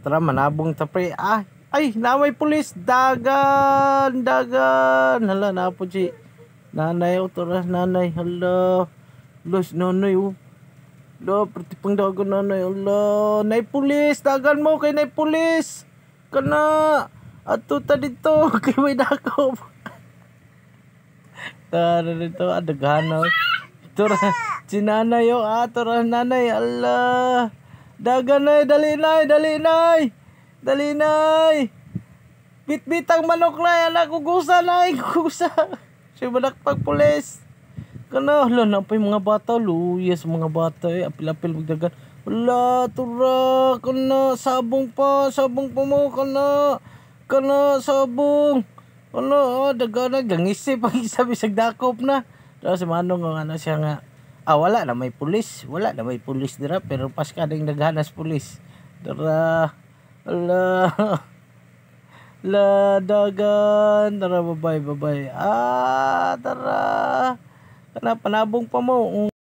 Tara, manabong ta pre. Ay, namay pulis. Dagan, dagan. Hala, napo si nanay. O, tara, nanay. Hala. Los, nanay, oh. Hala, pati pang dagan, nanay. Hala, nay pulis. Dagan mo kay nay pulis. Kana. Ato ta dito. Kay may dakop. Tara dito. Daghan, oh. Tara, si nanay, oh. Tara, nanay. Hala. Dagan, nay. Dali, nay. Dali, nay. Dali, nay. Bit-bitang manok na. Anak, kugusa, nay. Kugusa. Siya manakpag pulis. Kana, hala, napay mga bata. Luya sa mga bata, eh. Apil-apil magdagan. Hala, tura. Kana, sabong pa. Sabong pa mo. Kana. Kana, sabong. Hala, dagan na. Gangisip. Pag-isabi sa dakop na. Tapos si Manong, ano siya nga. Wala na may pulis. Wala na may pulis dira. Pero pas ka ding naghanas pulis. Tara. Ala. La dagan. Tara, babay. Tara. Kana panabong pa mo.